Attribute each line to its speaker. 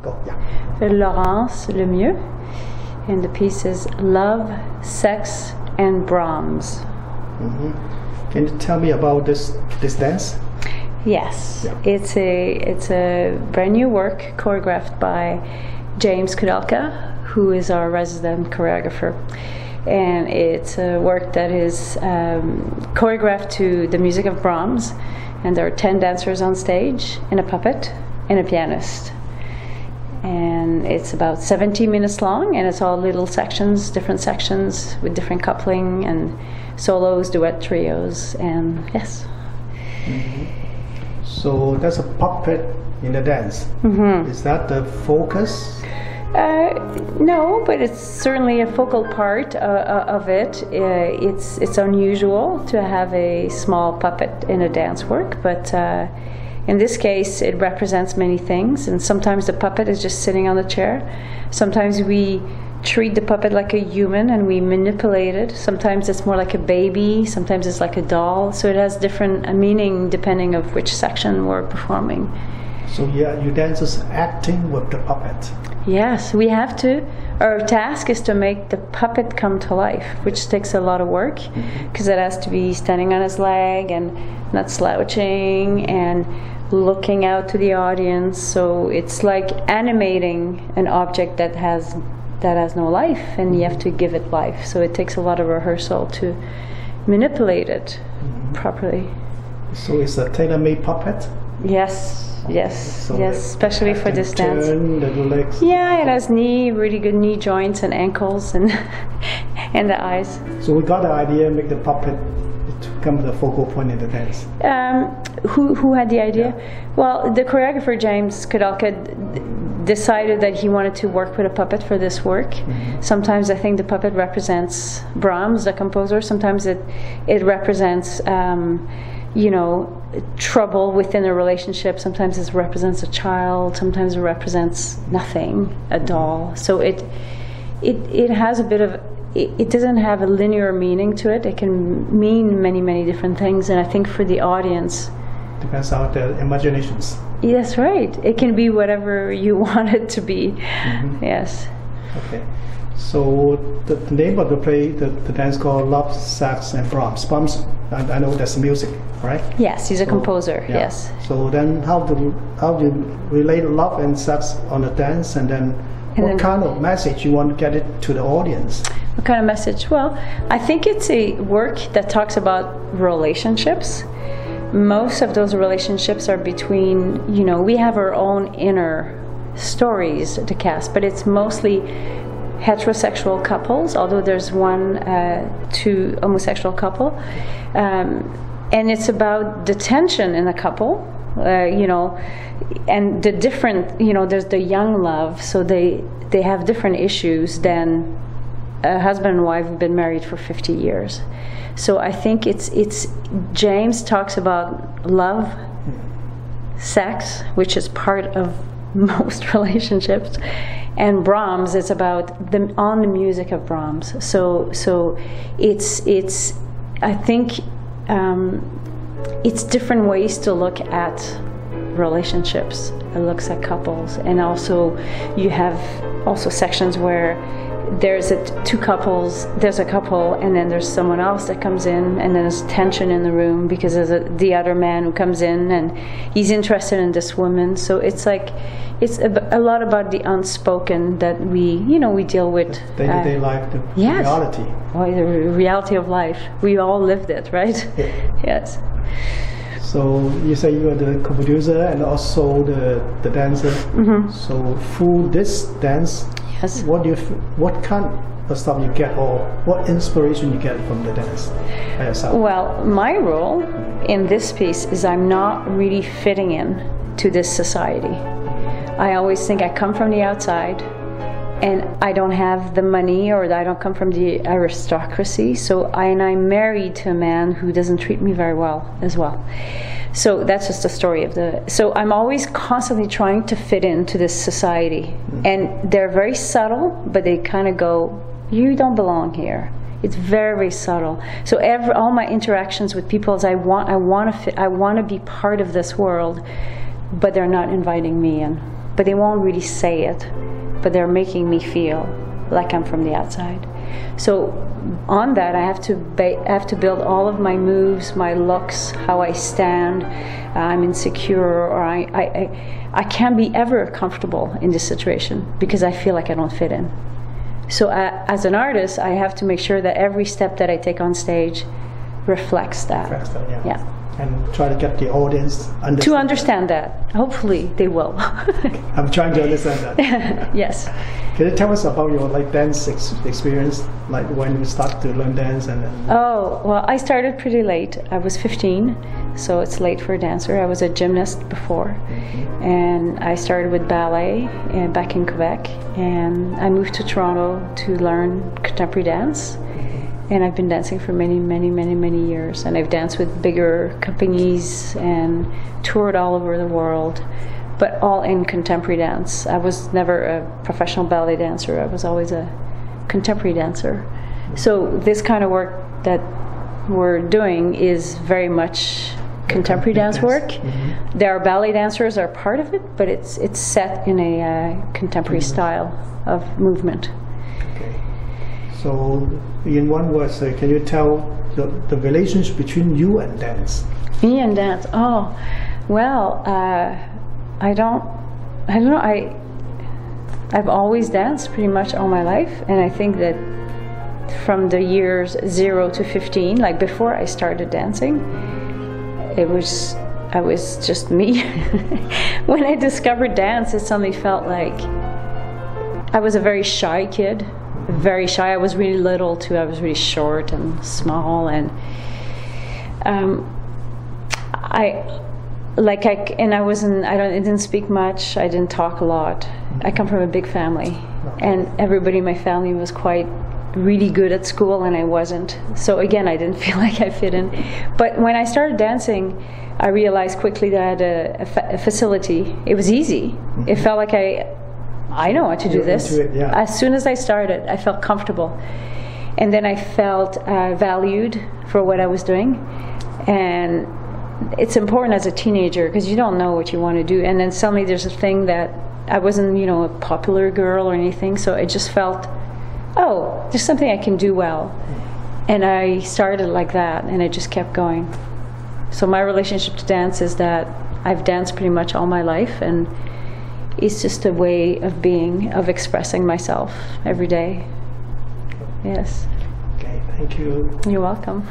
Speaker 1: Go, yeah.
Speaker 2: Laurence Lemieux, and the piece is Love, Sex, and Brahms.
Speaker 1: Can you tell me about this dance?
Speaker 2: Yes,
Speaker 1: yeah.
Speaker 2: It's a brand new work choreographed by James Kudelka, who is our resident choreographer, and it's a work that is choreographed to the music of Brahms, and there are 10 dancers on stage, and a puppet, and a pianist. And it's about 17 minutes long, and it's all little sections, different sections with different coupling and solos, duet, trios, and yes.
Speaker 1: So there's a puppet in the dance. Is that the focus?
Speaker 2: No, but it's certainly a focal part of it. It's unusual to have a small puppet in a dance work, but in this case, it represents many things, and sometimes the puppet is just sitting on the chair. Sometimes we treat the puppet like a human and we manipulate it. Sometimes it's more like a baby, sometimes it's like a doll. So it has different meaning depending of which section we're performing.
Speaker 1: So yeah, you dancers acting with the puppet.
Speaker 2: Yes, we have to. Our task is to make the puppet come to life, which takes a lot of work, because it has to be standing on its leg and not slouching and looking out to the audience. So it's like animating an object that has no life, and you have to give it life. So it takes a lot of rehearsal to manipulate it properly.
Speaker 1: So it's a tailor-made puppet?
Speaker 2: Yes. Yes, so yes, especially for this dance.
Speaker 1: The legs.
Speaker 2: Yeah, it has really good knee joints and ankles and and the eyes.
Speaker 1: So we got the idea, make the puppet to become the focal point in the dance.
Speaker 2: Who had the idea?
Speaker 1: Yeah.
Speaker 2: Well, the choreographer James Kudelka decided that he wanted to work with a puppet for this work. Sometimes I think the puppet represents Brahms, the composer. Sometimes it represents trouble within a relationship. Sometimes it represents a child. Sometimes it represents nothing, a doll. So it has a bit of, it doesn't have a linear meaning to it. It can mean many different things, and I think for the audience,
Speaker 1: depends on their imaginations.
Speaker 2: That's right. It can be whatever you want it to be. Yes.
Speaker 1: Okay. So the name of the play, the dance called Love, Sex, and Brahms. Brahms, I know that's music, right?
Speaker 2: Yes, he's a composer. Yeah. Yes.
Speaker 1: So then, how do you relate love and sex on the dance, and then what kind of message you want to get it to the audience?
Speaker 2: What kind of message? Well, I think it's a work that talks about relationships. Most of those relationships are between, we have our own inner stories to cast, but it's mostly heterosexual couples, although there's two homosexual couple, and it's about the tension in a couple, and the different, there's the young love, so they have different issues than a husband and wife who've been married for 50 years. So I think it's James talks about love, sex, which is part of most relationships, and Brahms is about the music of Brahms. So it's I think it's different ways to look at relationships. It looks at couples, and also you have also sections where there's two couples, there's a couple, and then there's someone else that comes in, and then there's tension in the room because there's the other man who comes in and he's interested in this woman. So it's like, it's a lot about the unspoken that we deal with.
Speaker 1: Day-to-day life, the reality.
Speaker 2: Well, the reality of life. We all lived it, right?
Speaker 1: Yeah.
Speaker 2: Yes.
Speaker 1: So you say you are the co-producer and also the dancer. So through this dance,
Speaker 2: yes,
Speaker 1: what kind of stuff you get, or what inspiration you get from the dance by yourself?
Speaker 2: Well, my role in this piece is I'm not really fitting in to this society. I always think I come from the outside, and I don't have the money, or I don't come from the aristocracy. So I'm married to a man who doesn't treat me very well as well. So that's just the story of so I'm always constantly trying to fit into this society. And they're very subtle, but they kind of go, you don't belong here. It's very, very subtle. So all my interactions with people is I want to be part of this world, but they're not inviting me in. but they won't really say it, but they're making me feel like I'm from the outside. So on that, I have to build all of my moves, my looks, how I stand. I'm insecure, or I can't be ever comfortable in this situation because I feel like I don't fit in. So as an artist, I have to make sure that every step that I take on stage reflects that.
Speaker 1: Yeah. And try to get the audience
Speaker 2: to understand that. Hopefully they will.
Speaker 1: I'm trying to understand that.
Speaker 2: Yes.
Speaker 1: Can you tell us about your dance experience, like when you start to learn dance?
Speaker 2: Oh, well, I started pretty late. I was 15, so it's late for a dancer. I was a gymnast before, and I started with ballet back in Quebec, and I moved to Toronto to learn contemporary dance. And I've been dancing for many, many, many, many years. And I've danced with bigger companies and toured all over the world, but all in contemporary dance. I was never a professional ballet dancer. I was always a contemporary dancer. So this kind of work that we're doing is very much contemporary dance work. There are ballet dancers are part of it, but it's set in a contemporary style of movement.
Speaker 1: So, in one word, can you tell the relationship between you and dance?
Speaker 2: Me and dance? Oh, well, I don't know. I've always danced pretty much all my life, and I think that from the years 0 to 15, like before I started dancing, I was just me. When I discovered dance, it suddenly felt like I was a very shy kid. Very shy. I was really little too. I was really short and small, and I didn't speak much. I didn't talk a lot. I come from a big family, and everybody in my family was quite really good at school, and I wasn't. So again, I didn't feel like I fit in. But when I started dancing, I realized quickly that I had a facility. It was easy. It felt like I know how to do this. As soon as I started, I felt comfortable. And then I felt valued for what I was doing. And it's important as a teenager because you don't know what you want to do. And then suddenly there's a thing that I wasn't, a popular girl or anything. So I just felt, oh, there's something I can do well. And I started like that, and I just kept going. So my relationship to dance is that I've danced pretty much all my life, and it's just a way of being, of expressing myself every day. Yes.
Speaker 1: Okay, thank you.
Speaker 2: You're welcome.